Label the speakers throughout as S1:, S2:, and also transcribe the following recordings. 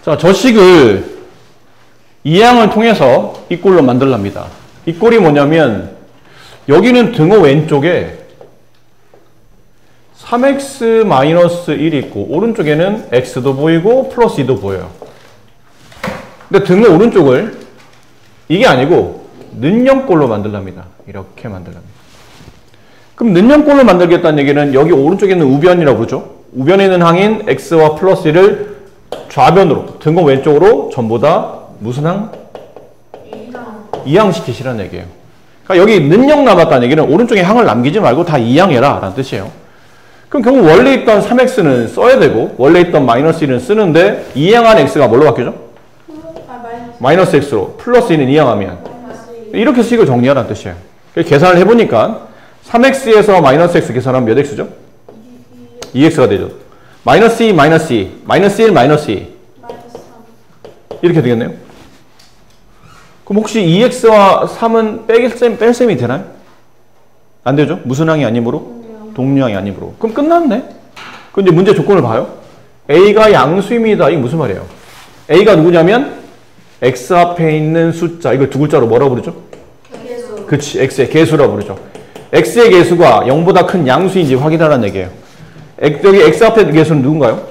S1: 자, 저 식을 이항을 통해서 이 꼴로 만들랍니다. 이 꼴이 뭐냐면 여기는 등호 왼쪽에 3x-1이 있고 오른쪽에는 x도 보이고 플러스 2도 보여요. 근데 등호 오른쪽을 이게 아니고 는형꼴로 만들랍니다. 이렇게 만들랍니다. 그럼 는형꼴로 만들겠다는 얘기는 여기 오른쪽에 있는 우변이라고 그러죠. 우변에 있는 항인 x와 플러스 1을 좌변으로 등호 왼쪽으로 전부 다 무슨 항? 이항시키시라는 얘기예요. 그러니까 여기 는형 남았다는 얘기는 오른쪽에 항을 남기지 말고 다 이항해라 라는 뜻이에요. 그럼 결국 원래 있던 3x는 써야 되고 원래 있던 마이너스 1은 쓰는데 이항한 x가 뭘로 바뀌죠? 마이너스 x로 플러스 2는 이항하면 이렇게 식을 정리하라는 뜻이에요. 계산을 해보니까 3x에서 마이너스 x 계산하면 몇 x죠? 2x가 되죠. 마이너스 2, 마이너스 2, 마이너스 1, 마이너스 2 이렇게 되겠네요. 그럼 혹시 2x와 3은 뺄 셈이 되나요? 안 되죠? 무슨 항이 아니므로? 동류항이 아니므로. 그럼 끝났네. 근데 문제 조건을 봐요. a가 양수입니다. 이게 무슨 말이에요? a가 누구냐면 x 앞에 있는 숫자, 이걸 두 글자로 뭐라고 부르죠? 개수. 그치, x의 개수라고 부르죠. x의 개수가 0보다 큰 양수인지 확인하라는 얘기예요. 여기 x 앞에 개수는 누군가요?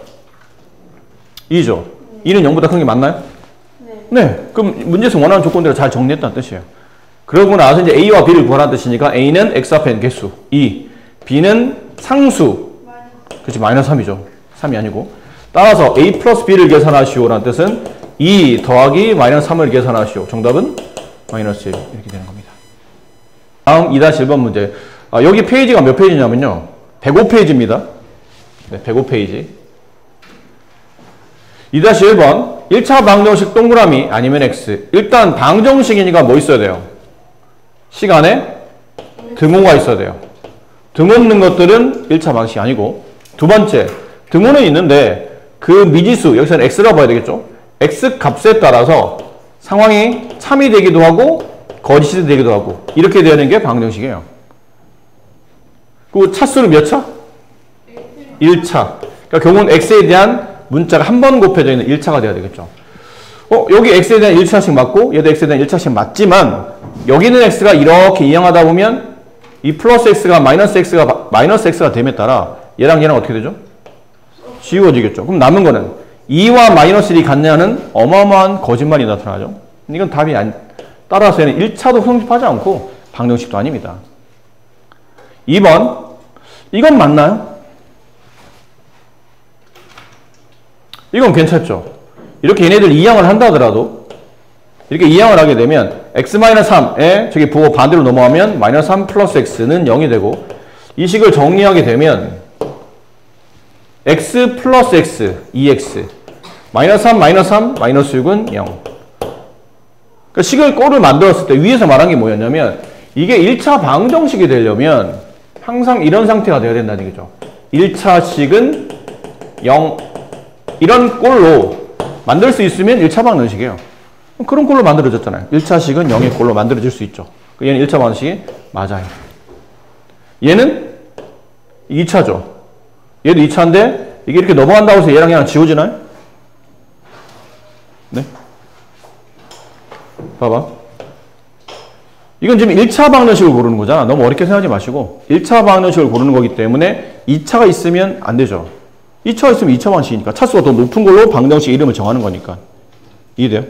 S1: 2죠. 2는 0보다 큰 게 맞나요? 네. 그럼 문제에서 원하는 조건대로 잘 정리했다는 뜻이에요. 그러고 나서 이제 a와 b를 구하라는 뜻이니까 a는 x 앞에 있는 개수 2, b는 상수, 그치, 마이너스 3이죠. 3이 아니고. 따라서 a 플러스 b를 계산하시오라는 뜻은 2 더하기 마이너스 3을 계산하시오. 정답은 마이너스 1 이렇게 되는 겁니다. 다음 2-1번 문제. 여기 페이지가 몇 페이지냐면요. 105페이지입니다. 네, 105페이지. 2-1번 1차 방정식 동그라미 아니면 x. 일단 방정식이니까 뭐 있어야 돼요? 시간에 등호가 있어야 돼요. 등호 없는 것들은 1차 방식이 아니고, 두 번째, 등호는 있는데 그 미지수, 여기서는 x라고 봐야 되겠죠? x 값에 따라서 상황이 참이 되기도 하고 거짓이 되기도 하고 이렇게 되는 게 방정식이에요. 그 차수는 몇 차? 1차. 그러니까 결국은 x에 대한 문자가 한 번 곱해져 있는 1차가 돼야 되겠죠. 여기 x에 대한 1차씩 맞고 얘도 x에 대한 1차씩 맞지만 여기는 x가 이렇게 이항하다 보면 이 플러스 x가 마이너스 x가 됨에 따라 얘랑 어떻게 되죠? 지워지겠죠. 그럼 남은 거는 2와 마이너스 1이 같냐는 어마어마한 거짓말이 나타나죠. 이건 답이 따라서 얘는 1차도 성립하지 않고 방정식도 아닙니다. 2번 이건 맞나요? 이건 괜찮죠. 이렇게 얘네들 이항을 한다 하더라도 이렇게 이항을 하게 되면 x-3에 저기 부호 반대로 넘어가면 마이너스 3 플러스 x는 0이 되고 이 식을 정리하게 되면 x 플러스 x 2x 마이너스 3 마이너스 3 마이너스 6은 0. 그러니까 식을 꼴을 만들었을 때 위에서 말한 게 뭐였냐면 이게 1차 방정식이 되려면 항상 이런 상태가 되어야 된다는 얘기죠. 1차 식은 0 이런 꼴로 만들 수 있으면 1차 방정식이에요. 그런 꼴로 만들어졌잖아요. 1차 식은 0의 꼴로 만들어질 수 있죠. 얘는 1차 방정식이 맞아요. 얘는 2차죠. 얘도 2차인데 이게 이렇게 넘어간다고 해서 얘랑 지워지나요? 네? 봐봐. 이건 지금 1차 방정식을 고르는 거잖아. 너무 어렵게 생각하지 마시고 1차 방정식을 고르는 거기 때문에 2차가 있으면 안 되죠. 2차가 있으면 2차 방식이니까 차수가 더 높은 걸로 방정식 이름을 정하는 거니까. 이해돼요?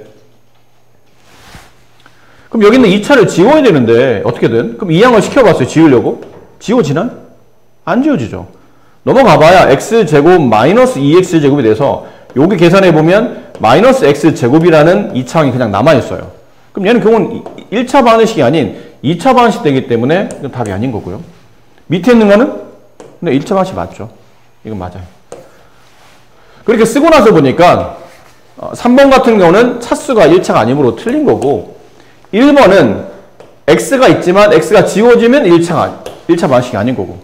S1: 그럼 여기 있는 2차를 지워야 되는데 어떻게든 그럼 이항을 시켜봤어요. 지우려고? 지워지나요? 안 지워지죠. 넘어가봐야 x제곱 마이너스 2x제곱이 돼서 여기 계산해보면 마이너스 x제곱이라는 2차항이 그냥 남아있어요. 그럼 얘는 결국은 1차 방정식이 아닌 2차 방정식 되기 때문에 이건 답이 아닌 거고요. 밑에 있는 거는 근데 1차 방정식 맞죠. 이건 맞아요. 그렇게 쓰고 나서 보니까 3번 같은 경우는 차수가 1차가 아니므로 틀린 거고 1번은 x가 있지만 x가 지워지면 1차 방식이 아닌 거고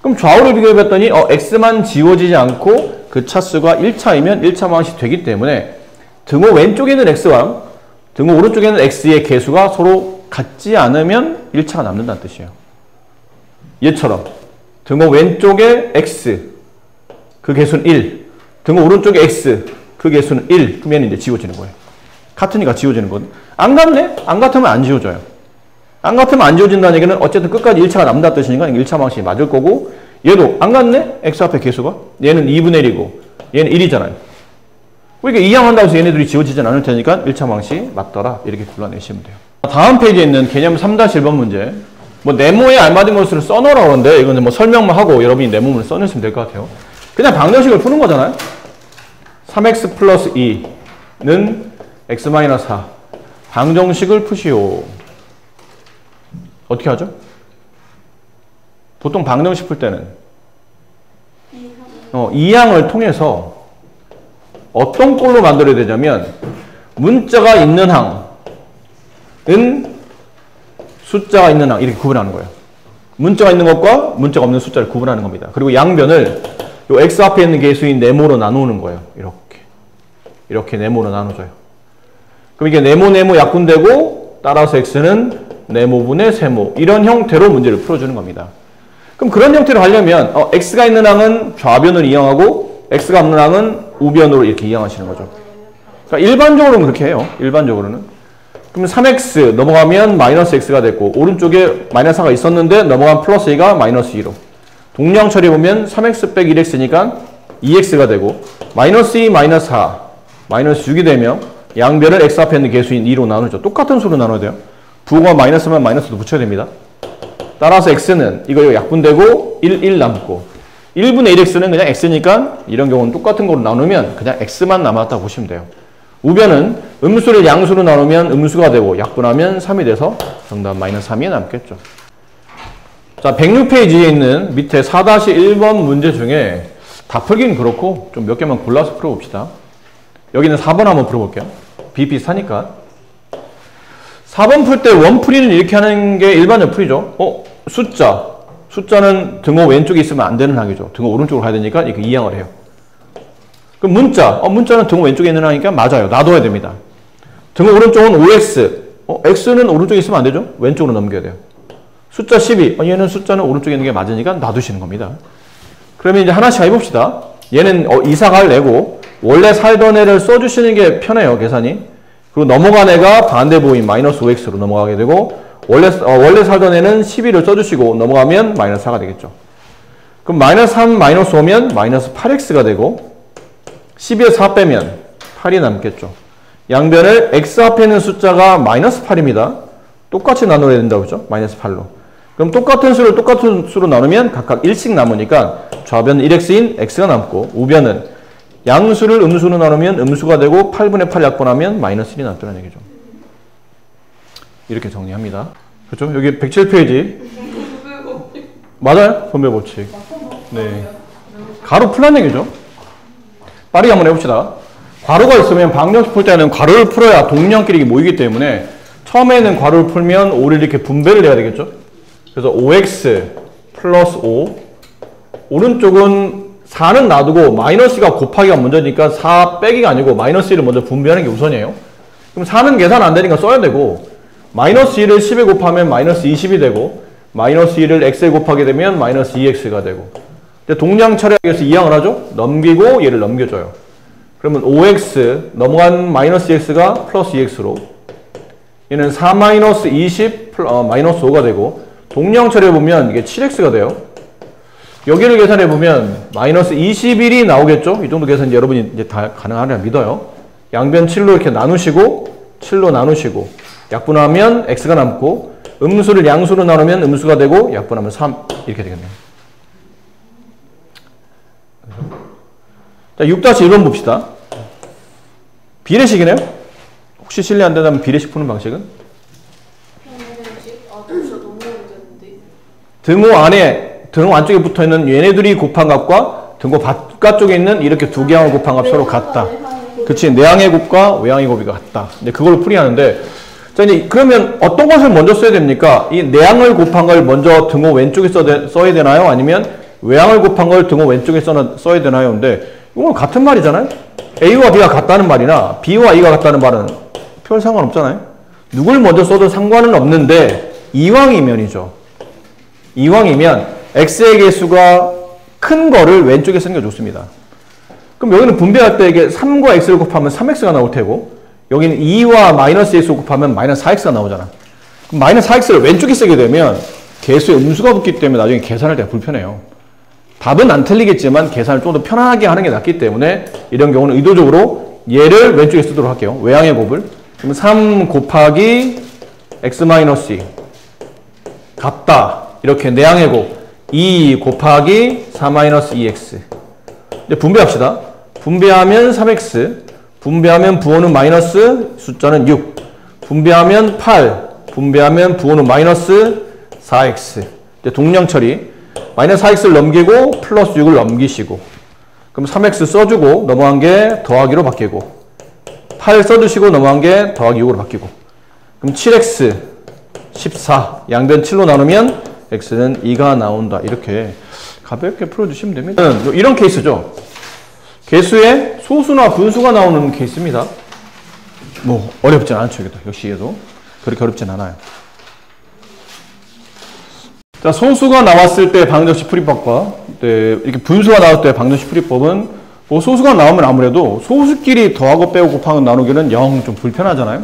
S1: 그럼 좌우를 비교해봤더니 x만 지워지지 않고 그 차수가 1차이면 1차 방식이 되기 때문에 등호 왼쪽에 있는 x와 등호 오른쪽에 있는 x의 개수가 서로 같지 않으면 1차가 남는다는 뜻이에요. 얘처럼 등호 왼쪽에 x 그 개수는 1 등호 오른쪽에 x 그 개수는 1. 그러면 이제 지워지는 거예요. 같으니까 지워지는 거거든. 안 같네? 안 같으면 안 지워져요. 안 같으면 안 지워진다는 얘기는 어쨌든 끝까지 1차가 남는다 뜻이니까 1차 방식이 맞을 거고, 얘도 안 같네? x 앞에 개수가? 얘는 2분의 1이고 얘는 1이잖아요. 그러니까 이항한다고 해서 얘네들이 지워지진 않을 테니까 1차 방식이 맞더라. 이렇게 골라내시면 돼요. 다음 페이지에 있는 개념 3-1번 문제. 뭐 네모에 알맞은 것을 써놓으라고 하는데 이거는 뭐 설명만 하고 여러분이 네모문을 써내시면 될 것 같아요. 그냥 방정식을 푸는 거잖아요. 3x 플러스 2는 x-4. 방정식을 푸시오. 어떻게 하죠? 보통 방정식 풀 때는 이항을 통해서 어떤 꼴로 만들어야 되냐면 문자가 있는 항은 숫자가 있는 항 이렇게 구분하는 거예요. 문자가 있는 것과 문자가 없는 숫자를 구분하는 겁니다. 그리고 양변을 요 x 앞에 있는 개수인 네모로 나누는 거예요. 이렇게 네모로 나눠줘요. 그럼 이게 네모 약분되고 따라서 x는 네모분의 세모 이런 형태로 문제를 풀어주는 겁니다. 그럼 그런 형태로 하려면 x가 있는 항은 좌변으로 이항하고 x가 없는 항은 우변으로 이렇게 이항하시는 거죠. 그러니까 일반적으로는 그렇게 해요. 일반적으로는. 그럼 3x 넘어가면 마이너스 x가 됐고 오른쪽에 마이너스 4가 있었는데 넘어가면 플러스 2가 마이너스 2로 동량 처리해보면 3x 빼기 1x니까 2x가 되고 마이너스 2 마이너스 4 마이너스 6이 되면 양변을 x 앞에 있는 개수인 2로 나누죠. 똑같은 수로 나눠야 돼요. 부호가 마이너스면 마이너스도 붙여야 됩니다. 따라서 x는 이거 약분되고 1 남고 1분의 1x는 그냥 x니까 이런 경우는 똑같은 거로 나누면 그냥 x만 남았다고 보시면 돼요. 우변은 음수를 양수로 나누면 음수가 되고 약분하면 3이 돼서 정답 마이너스 3이 남겠죠. 자, 106페이지에 있는 밑에 4-1번 문제 중에 다 풀기는 그렇고 좀 몇 개만 골라서 풀어봅시다. 여기는 4번 한번 풀어볼게요. 비슷하니까. 4번 풀 때 원풀이는 이렇게 하는 게 일반적 풀이죠. 숫자는 등호 왼쪽에 있으면 안 되는 항이죠. 등호 오른쪽으로 가야 되니까 이렇게 이항을 해요. 그럼 문자는 등호 왼쪽에 있는 항이니까 맞아요. 놔둬야 됩니다. 등호 오른쪽은 5x. x는 오른쪽에 있으면 안 되죠. 왼쪽으로 넘겨야 돼요. 숫자 12. 얘는 숫자는 오른쪽에 있는 게 맞으니까 놔두시는 겁니다. 그러면 이제 하나씩 해봅시다. 얘는 이사갈 내고 원래 살던 애를 써주시는 게 편해요. 계산이. 그리고 넘어간 애가 반대 부호인 마이너스 5x로 넘어가게 되고 원래 살던 애는 12를 써주시고 넘어가면 마이너스 4가 되겠죠. 그럼 마이너스 3 마이너스 5면 마이너스 8x가 되고 12에서 4 빼면 8이 남겠죠. 양변을 x 앞에 있는 숫자가 마이너스 8입니다. 똑같이 나눠야 된다고 그죠? 마이너스 8로. 그럼 똑같은 수를 똑같은 수로 나누면 각각 1씩 남으니까 좌변은 1x인 x가 남고 우변은 양수를 음수로 나누면 음수가 되고 8분의 8 약분하면 마이너스 1이 남더라는 얘기죠. 이렇게 정리합니다. 그렇죠? 여기 107페이지. 맞아요? 분배 법칙. 네. 가로 풀란 얘기죠. 빠르게 한번 해봅시다. 괄호가 있으면 방정식 풀 때는 괄호를 풀어야 동량끼리 모이기 때문에 처음에는 괄호를 풀면 5를 이렇게 분배를 해야 되겠죠. 그래서 5x 플러스 5 오른쪽은 4는 놔두고 마이너스가 곱하기가 먼저니까 4 빼기가 아니고 마이너스 1을 먼저 분배하는 게 우선이에요. 그럼 4는 계산 안 되니까 써야 되고 마이너스 1을 10에 곱하면 마이너스 20이 되고 마이너스 1을 x에 곱하게 되면 마이너스 2x가 되고 동량 처리하기 위해서 이항을 하죠. 넘기고 얘를 넘겨줘요. 그러면 5x 넘어간 마이너스 x가 플러스 2x로 얘는 4 마이너스 20 마이너스 5가 되고 동량 처리해보면 이게 7x가 돼요. 여기를 계산해보면 마이너스 21이 나오겠죠. 이 정도 계산 여러분이 이제 다 가능하리라 믿어요. 양변 7로 이렇게 나누시고 7로 나누시고 약분하면 x가 남고 음수를 양수로 나누면 음수가 되고 약분하면 3 이렇게 되겠네요. 자, 6-1번 봅시다. 비례식이네요. 혹시 실례 안 된다면 비례식 푸는 방식은? 등호 안쪽에 붙어있는 얘네들이 곱한 값과 등호 바깥쪽에 있는 이렇게 두 개 항을 곱한 값 서로 같다. 그치? 내항의 곱과 외항의 곱이가 같다. 이제 그걸 풀이하는데 자, 이제 그러면 어떤 것을 먼저 써야 됩니까? 이 내항을 곱한 걸 먼저 등호 왼쪽에 써야 되나요? 아니면 외항을 곱한 걸 등호 왼쪽에 써야 되나요? 근데 이건 같은 말이잖아요? A와 B가 같다는 말이나 B와 A가 같다는 말은 별 상관없잖아요? 누굴 먼저 써도 상관은 없는데 이왕이면이죠. 이왕이면 X의 개수가 큰 거를 왼쪽에 쓰는 게 좋습니다. 그럼 여기는 분배할 때 이게 3과 x를 곱하면 3x가 나올 테고, 여기는 2와 마이너스 x를 곱하면 마이너스 4x가 나오잖아. 그럼 마이너스 4x를 왼쪽에 쓰게 되면 개수에 음수가 붙기 때문에 나중에 계산할 때가 불편해요. 답은 안 틀리겠지만 계산을 좀 더 편하게 하는 게 낫기 때문에 이런 경우는 의도적으로 얘를 왼쪽에 쓰도록 할게요. 외항의 곱을. 그럼 3 곱하기 x-2 같다. 이렇게 내항의 곱 2 곱하기 4-2x. 이제 분배합시다. 분배하면 3x, 분배하면 부호는 마이너스, 숫자는 6, 분배하면 8, 분배하면 부호는 마이너스 4x. 이제 동량 처리. 마이너스 4x를 넘기고 플러스 6을 넘기시고, 그럼 3x 써주고 넘어간 게 더하기로 바뀌고, 8 써주시고 넘어간 게 더하기 6으로 바뀌고, 그럼 7x 14 양변 7로 나누면 x는 2가 나온다. 이렇게 가볍게 풀어주시면 됩니다. 이런 케이스죠. 개수에 소수나 분수가 나오는 케이스입니다. 뭐 어렵진 않죠. 역시 얘도 그렇게 어렵진 않아요. 자, 소수가 나왔을 때 방정식 풀이법과 이렇게 분수가 나왔을 때 방정식 풀이법은, 뭐 소수가 나오면 아무래도 소수끼리 더하고 빼고 곱하고 나누기는 영 좀 불편하잖아요.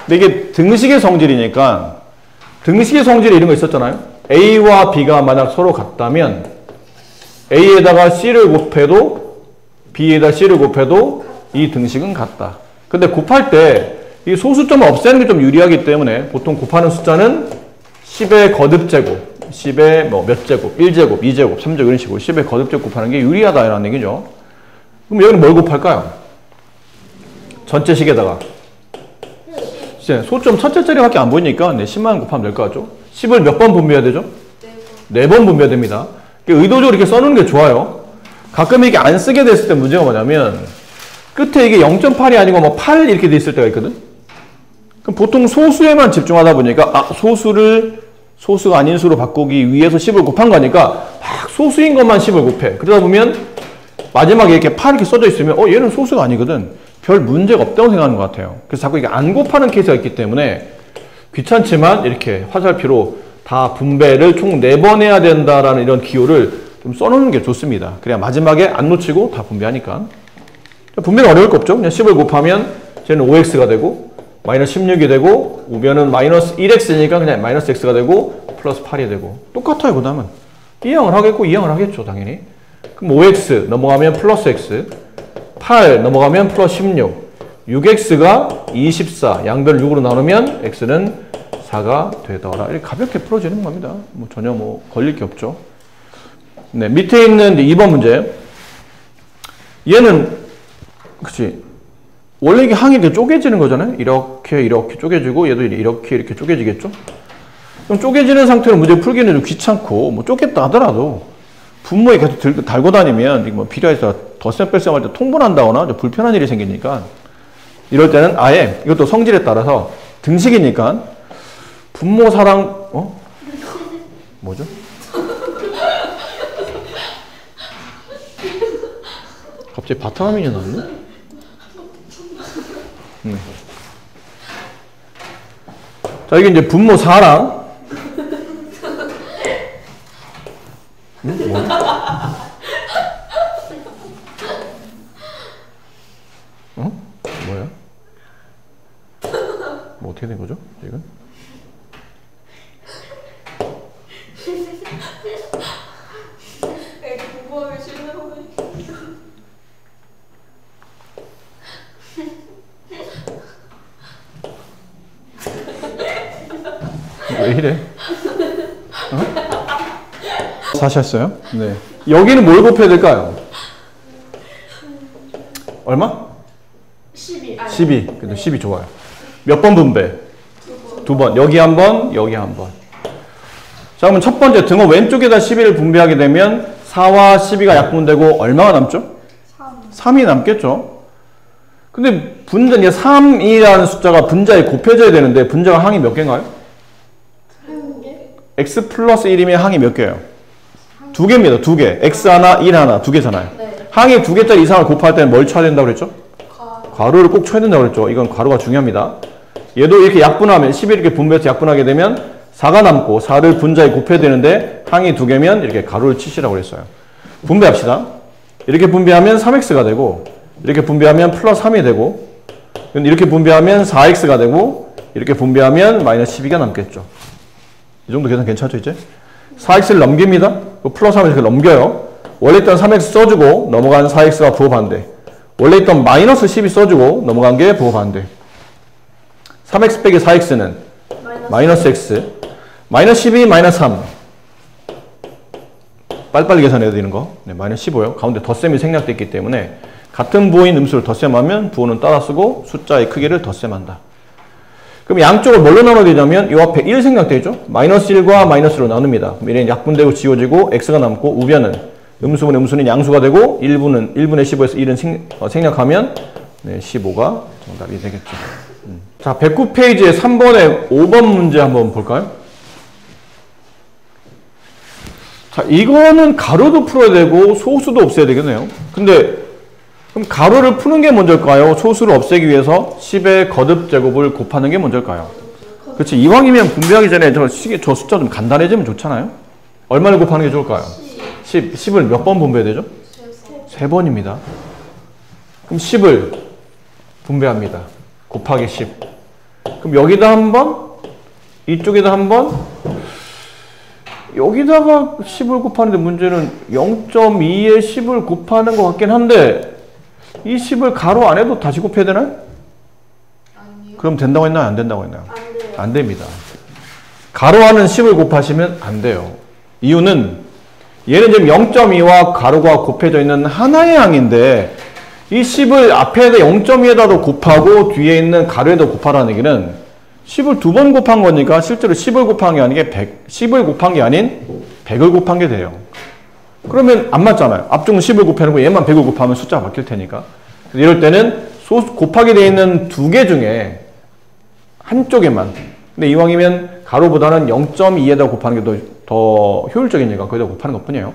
S1: 근데 이게 등식의 성질이니까, 등식의 성질에 이런 거 있었잖아요. A와 B가 만약 서로 같다면 A에다가 C를 곱해도 B에다 C를 곱해도 이 등식은 같다. 근데 곱할 때 이 소수점을 없애는 게 좀 유리하기 때문에 보통 곱하는 숫자는 10의 거듭제곱, 10의 뭐 몇 제곱, 1제곱, 2제곱, 3제곱 이런 식으로 10의 거듭제곱 곱하는 게 유리하다라는 얘기죠. 그럼 여기는 뭘 곱할까요? 전체식에다가 이제 소점 첫째 자리밖에 안 보이니까 10만 곱하면 될 것 같죠? 10을 몇 번 분배해야 되죠? 4번 분배해야 됩니다. 의도적으로 이렇게 써놓는 게 좋아요. 가끔 이게 안 쓰게 됐을 때 문제가 뭐냐면 끝에 이게 0.8이 아니고 뭐 8 이렇게 돼 있을 때가 있거든? 그럼 보통 소수에만 집중하다 보니까 소수가 아닌 수로 바꾸기 위해서 10을 곱한 거니까 막 소수인 것만 10을 곱해. 그러다 보면 마지막에 이렇게 8 이렇게 써져 있으면 얘는 소수가 아니거든. 별 문제가 없다고 생각하는 것 같아요. 그래서 자꾸 이게 안 곱하는 케이스가 있기 때문에 귀찮지만 이렇게 화살표로 다 분배를 총 4번 해야 된다라는 이런 기호를 좀 써놓는 게 좋습니다. 그래야 마지막에 안 놓치고 다 분배하니까. 분배가 어려울 거 없죠. 그냥 10을 곱하면 쟤는 5x가 되고 마이너스 16이 되고 우변은 마이너스 1x니까 그냥 마이너스 x가 되고 플러스 8이 되고 똑같아요. 그 다음은 이항을 하겠고 이항을 하겠죠. 당연히. 그럼 5x 넘어가면 플러스 x, 8 넘어가면 플러스 16, 6x가 24 양변을 6으로 나누면 x는 4가 되더라. 이렇게 가볍게 풀어지는 겁니다. 뭐 전혀 뭐 걸릴 게 없죠. 네, 밑에 있는 2번 문제. 얘는 그치 원래 이게 항이 이렇게 쪼개지는 거잖아요. 이렇게 쪼개지고 얘도 이렇게 쪼개지겠죠. 그럼 쪼개지는 상태로 문제 풀기는 좀 귀찮고 뭐 쪼갰다 하더라도 분모에 계속 달고 다니면 뭐 필요해서 덧셈 뺄셈 할 때 통분한다거나 좀 불편한 일이 생기니까 이럴 때는 아예 이것도 성질에 따라서 등식이니까 분모 사랑 뭐죠? 갑자기 바탕화면이 나왔네? 자, 이게 이제 분모 4랑 뭐야? 뭐야? 뭐 어떻게 된 거죠? 지금?
S2: 공부하기 싫은 거니?
S1: 왜 이래? 다시 했어요? 네. 여기는 뭘 곱해야 될까요? 얼마?
S2: 12.
S1: 12. 그래도 12 좋아요. 몇 번 분배? 2번. 여기 한 번, 여기 한 번. 자, 그러면 첫 번째 등호 왼쪽에다 12를 분배하게 되면 4와 12가 약분되고 얼마가 남죠? 3이 남겠죠. 근데 분자, 3이라는 숫자가 분자에 곱해져야 되는데 분자가 항이 몇 개인가요? x 플러스 1이면 항이 몇 개예요? 2개입니다. 2개. x 하나, 1 하나, 2개잖아요.
S2: 네.
S1: 항이 2개짜리 이상을 곱할 때는 뭘 쳐야 된다고 그랬죠? 괄호를 꼭 쳐야 된다고 그랬죠. 이건 괄호가 중요합니다. 얘도 이렇게 약분하면 11 이렇게 분배해서 약분하게 되면 4가 남고 4를 분자에 곱해야 되는데 항이 2개면 이렇게 괄호를 치시라고 그랬어요. 분배합시다. 이렇게 분배하면 3x가 되고 이렇게 분배하면 플러스 3이 되고 이렇게 분배하면 4x가 되고 이렇게 분배하면 마이너스 12가 남겠죠. 이 정도 계산 괜찮죠 이제? 4x를 넘깁니다. 플러스 3을 이렇게 넘겨요. 원래 있던 3x 써주고 넘어간 4x가 부호 반대. 원래 있던 마이너스 10이 써주고 넘어간 게 부호 반대. 3x 빼기 4x는 마이너스 x. 마이너스 12, 마이너스 3. 빨리빨리 계산해야 되는 거. 네, 마이너스 15요. 가운데 덧셈이 생략되어 있기 때문에 같은 부호인 음수를 덧셈하면 부호는 따라 쓰고 숫자의 크기를 덧셈한다. 그럼 양쪽을 뭘로 나눠야 되냐면 이 앞에 1 생략되죠. 마이너스 1과 마이너스로 나눕니다. 그럼 얘는 약분되고 지워지고 x가 남고 우변은 음수분의 음수는 양수가 되고 1분의 15에서 1은 생략하면 네, 15가 정답이 되겠죠. 자, 109페이지에 3번에 5번 문제 한번 볼까요? 자, 이거는 가로도 풀어야 되고 소수도 없애야 되겠네요. 근데 그럼 가로를 푸는 게 먼저일까요? 소수를 없애기 위해서 10의 거듭 제곱을 곱하는 게 먼저일까요? 그렇지. 이왕이면 분배하기 전에 저 숫자 좀 간단해지면 좋잖아요. 얼마를 곱하는 게 좋을까요? 10을 몇 번 분배해야 되죠? 3번입니다. 그럼 10을 분배합니다. 곱하기 10. 그럼 여기다 한 번, 이쪽에다 한 번, 여기다가 10을 곱하는데 문제는 0.2에 10을 곱하는 것 같긴 한데 이 10을 가로 안에도 다시 곱해야 되나요?
S2: 아니요.
S1: 그럼 된다고 했나요? 안 된다고 했나요?
S2: 안 돼요.
S1: 안 됩니다. 가로 안은 10을 곱하시면 안 돼요. 이유는 얘는 지금 0.2와 가로가 곱해져 있는 하나의 항인데 이 10을 앞에다 0.2에다도 곱하고 뒤에 있는 가로에도 곱하라는 얘기는 10을 2번 곱한 거니까 실제로 10을 곱한 게 아닌 게 10을 곱한 게 아닌 100을 곱한 게 돼요. 그러면 안 맞잖아요. 앞쪽은 10을 곱하는 거 얘만 100을 곱하면 숫자가 바뀔 테니까. 이럴 때는 곱하게 되어 있는 두 개 중에 한쪽에만. 근데 이왕이면 가로보다는 0.2에다 곱하는 게 더 효율적이니까 거기다 곱하는 것 뿐이에요.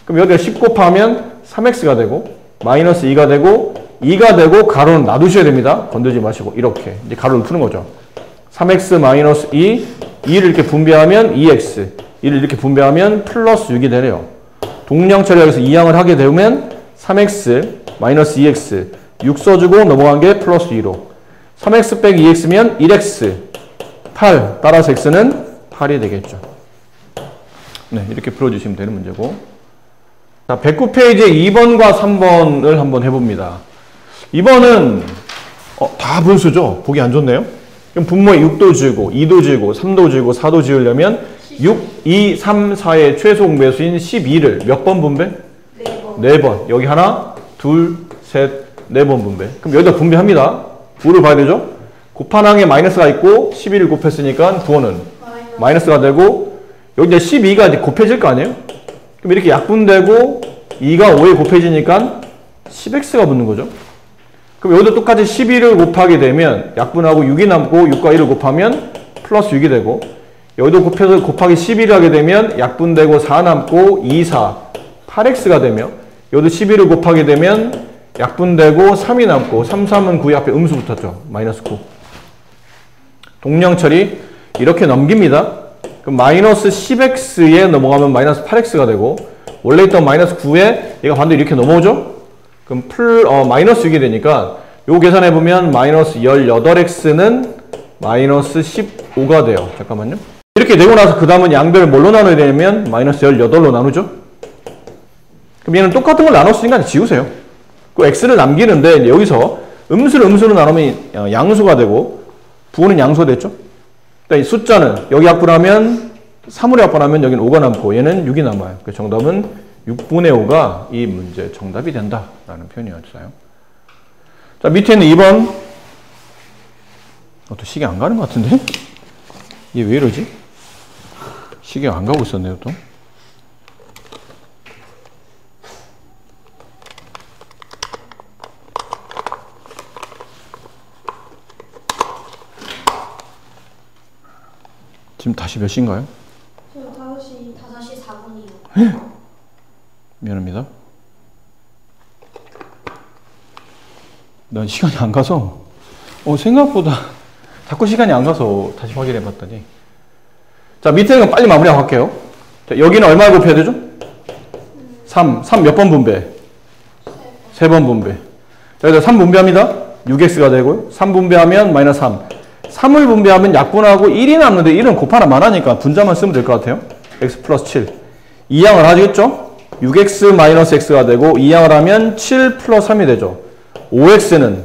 S1: 그럼 여기다 10 곱하면 3x가 되고 마이너스 2가 되고 2가 되고 가로는 놔두셔야 됩니다. 건들지 마시고 이렇게 이제 가로를 푸는 거죠. 3x 마이너스 2, 2를 이렇게 분배하면 2x, 2를 이렇게 분배하면 플러스 6이 되네요. 동량 처리하기위해서 2항을 하게 되면 3x 마이너스 2x 6 써주고 넘어간 게 플러스 2로 3x 빼기 2x면 1x 8 따라서 x는 8이 되겠죠. 네, 이렇게 풀어주시면 되는 문제고. 자, 109페이지에 2번과 3번을 한번 해봅니다. 2번은 다 분수죠. 보기 안 좋네요. 그럼 분모에 6도 지우고 2도 지우고 3도 지우고 4도 지우려면 6, 2, 3, 4의 최소 공배수인 12를 몇 번 분배?
S2: 4번.
S1: 4번. 여기 하나, 둘, 셋, 4번 분배. 그럼 여기다 분배합니다. 부호를 봐야 되죠? 곱한 항에 마이너스가 있고 12를 곱했으니까 부호는 마이너스가 되고 여기 이제 12가 이제 곱해질 거 아니에요? 그럼 이렇게 약분되고 2가 5에 곱해지니까 10x가 붙는 거죠. 그럼 여기도 똑같이 12를 곱하게 되면 약분하고 6이 남고 6과 1을 곱하면 플러스 6이 되고 여기도 곱해서 곱하기 11을 하게 되면 약분되고 4 남고 2, 4, 8x가 되며 여기도 11을 곱하게 되면 약분되고 3이 남고 3, 3은 9에 앞에 음수 붙었죠. 마이너스 9. 동량 처리 이렇게 넘깁니다. 그럼 마이너스 10x에 넘어가면 마이너스 8x가 되고 원래 있던 마이너스 9에 얘가 반대로 이렇게 넘어오죠? 그럼 마이너스 6이 되니까 요거 계산해보면 마이너스 18x는 마이너스 15가 돼요. 잠깐만요. 이렇게 되고 나서 그 다음은 양변을 뭘로 나눠야 되냐면 마이너스 18로 나누죠? 그럼 얘는 똑같은 걸 나눴으니까 지우세요. 그 x를 남기는데 여기서 음수로 나누면 양수가 되고 부호는 양수가 됐죠? 이 숫자는 여기 약분하면 3으로 약분하면 여기는 5가 남고 얘는 6이 남아요. 그 정답은 6분의 5가 이 문제의 정답이 된다라는 표현이었어요. 자, 밑에 있는 2번. 또 시계 안 가는 것 같은데? 이게 왜 이러지? 시계가 안 가고 있었네요, 또. 지금 다시 몇 시인가요?
S2: 저 5시 4분이요.
S1: 미안합니다. 난 시간이 안 가서 생각보다 자꾸 시간이 안 가서 다시 확인해 봤더니 자, 밑에는 빨리 마무리하고 갈게요. 자, 여기는 얼마 곱해야 되죠? 3 몇 번 분배? 3번 분배. 자, 여기다 3 분배합니다. 6x가 되고요. 3 분배하면 마이너스 3. 3을 분배하면 약분하고 1이 남는데 1은 곱하나만 하니까 분자만 쓰면 될 것 같아요. x 플러스 7. 2양을 하겠죠? 6x 마이너스 x가 되고 2양을 하면 7 플러스 3이 되죠. 5x는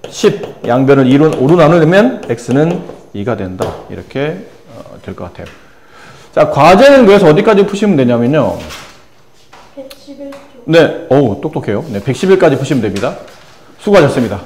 S1: 10. 양변을 5로 나누려면 x는 2가 된다. 이렇게 될 것 같아요. 자, 과제는 그래서 어디까지 푸시면 되냐면요.
S2: 111조.
S1: 네, 어우, 똑똑해요. 네, 111까지 푸시면 됩니다. 수고하셨습니다.